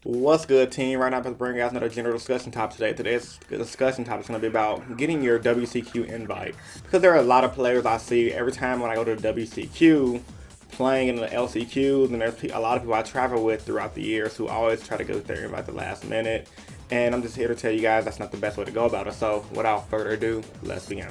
What's good, team? Right now, I'm about to bring you guys another general discussion topic today. Today's discussion topic is going to be about getting your WCQ invite. Because there are a lot of players I see every time when I go to the WCQ playing in the LCQs, and there's a lot of people I travel with throughout the years who always try to get their invite at the last minute. And I'm just here to tell you guys that's not the best way to go about it. So, without further ado, let's begin.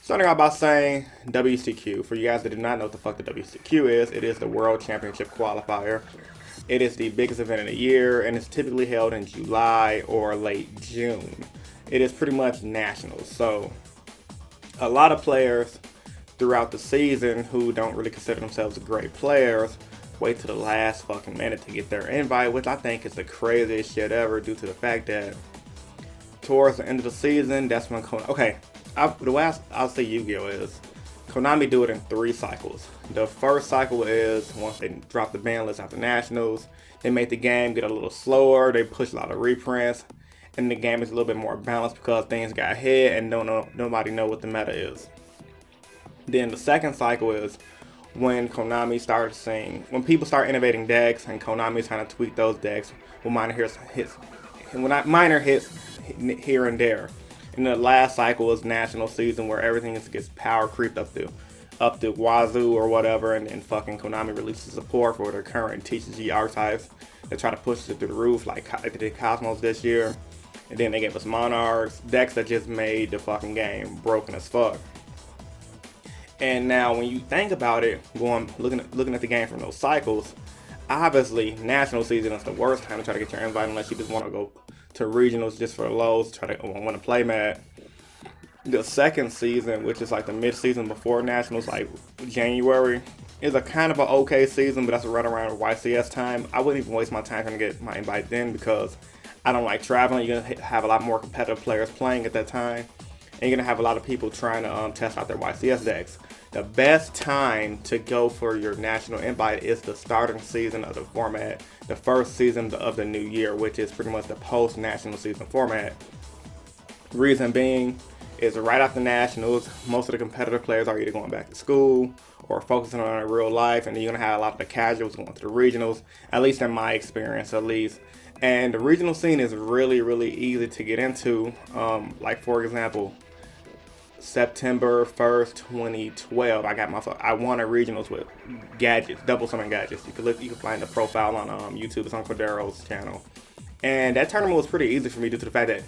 Starting out by saying WCQ. For you guys that do not know what the fuck the WCQ is, it is the World Championship Qualifier. It is the biggest event in the year, and it's typically held in July or late June. It is pretty much nationals, so a lot of players throughout the season who don't really consider themselves great players wait to the last fucking minute to get their invite, which I think is the craziest shit ever due to the fact that towards the end of the season, that's when the way I'll say Yu-Gi-Oh is, Konami do it in 3 cycles. The first cycle is once they drop the ban list after nationals, they make the game get a little slower, they push a lot of reprints, and the game is a little bit more balanced because things got hit and nobody know what the meta is. Then the second cycle is when Konami started seeing, when people start innovating decks and Konami's trying to tweak those decks with minor hits here and there. And the last cycle is national season where everything gets power creeped up to wazoo or whatever, and then fucking Konami releases support for their current TCG archetypes. They try to push it through the roof like they did Cosmos this year. And then they gave us Monarchs, decks that just made the fucking game broken as fuck. And now when you think about it, looking at the game from those cycles, obviously national season is the worst time to try to get your invite unless you just want to go to regionals just for lows, try to win a play mat. The second season, which is like the mid-season before nationals, like January, is a kind of an okay season, but that's right around YCS time. I wouldn't even waste my time trying to get my invite then because I don't like traveling. You're gonna have a lot more competitive players playing at that time, and you're gonna have a lot of people trying to test out their YCS decks. The best time to go for your national invite is the starting season of the format, the first season of the new year, which is pretty much the post-national season format. Reason being is right after nationals, most of the competitive players are either going back to school or focusing on their real life, and then you're going to have a lot of the casuals going to the regionals, at least in my experience at least. And the regional scene is really, really easy to get into. Like for example, September 1st, 2012, I won a regionals with gadgets, double summon gadgets. You can find the profile on YouTube. It's on Cordero's channel. And that tournament was pretty easy for me due to the fact that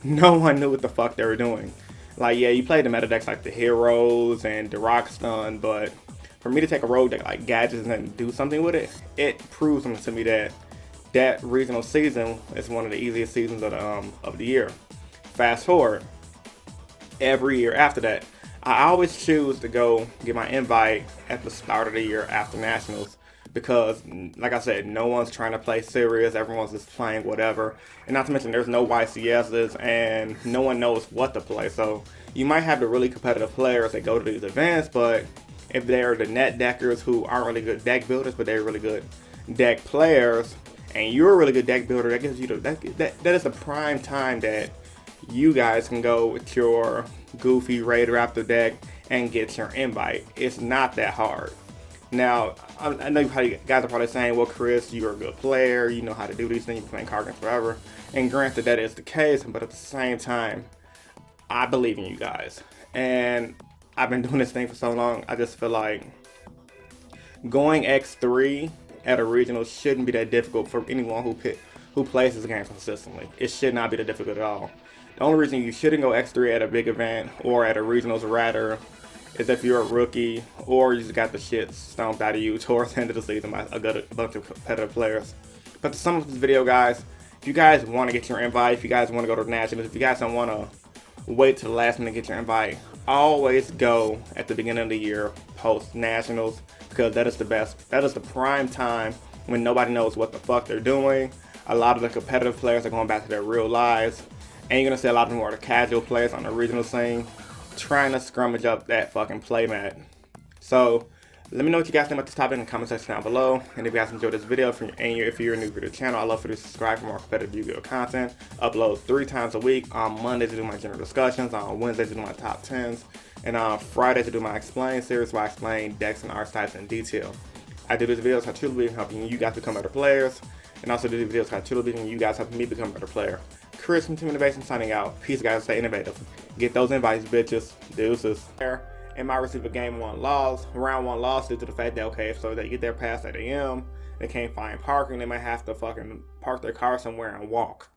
no one knew what the fuck they were doing. Like, yeah, you played the meta decks like the Heroes and the Rockstun, but for me to take a rogue deck like gadgets and do something with it, it proves to me that regional season is one of the easiest seasons of the year. Fast forward. Every year after that, I always choose to go get my invite at the start of the year after nationals because, like I said, no one's trying to play serious. Everyone's just playing whatever, and not to mention there's no YCSs and no one knows what to play. So you might have the really competitive players that go to these events, but if they're the net deckers who aren't really good deck builders, but they're really good deck players, and you're a really good deck builder, that gives you that is the prime time that you guys can go with your goofy Raid Raptor deck and get your invite. It's not that hard. Now, I know you guys are probably saying, well, Chris, you're a good player, you know how to do these things, you've been playing card games forever. And granted, that is the case, but at the same time, I believe in you guys. And I've been doing this thing for so long, I just feel like going X3 at a regional shouldn't be that difficult for anyone who plays this game consistently. It should not be that difficult at all. The only reason you shouldn't go X3 at a big event or at a regionals rather is if you're a rookie or you just got the shit stomped out of you towards the end of the season by a bunch of competitive players. But to sum up this video, guys, if you guys want to get your invite, if you guys want to go to the nationals, if you guys don't want to wait to the last minute to get your invite, always go at the beginning of the year post nationals because that is the best. That is the prime time when nobody knows what the fuck they're doing. A lot of the competitive players are going back to their real lives. And you're going to see a lot more of the casual players on the regional scene trying to scrummage up that fucking playmat. So, let me know what you guys think about this topic in the comment section down below. And if you guys enjoyed this video, if you're new to the channel, I'd love for you to subscribe for more competitive Yu-Gi-Oh content. Upload 3 times a week. On Mondays, I do my general discussions. On Wednesdays, I do my top 10s. And on Friday to do my Explain series where I explain decks and archetypes in detail. I do these videos I truly believe in helping you guys become better players, and also do these videos I truly believe in you guys helping me become a better player. Chris from Team Innovation signing out. Peace, guys. Stay innovative. Get those invites, bitches. Deuces. And might receive a game 1 loss, round 1 loss due to the fact that, okay, if so they get there past 8 a.m., they can't find parking, they might have to fucking park their car somewhere and walk.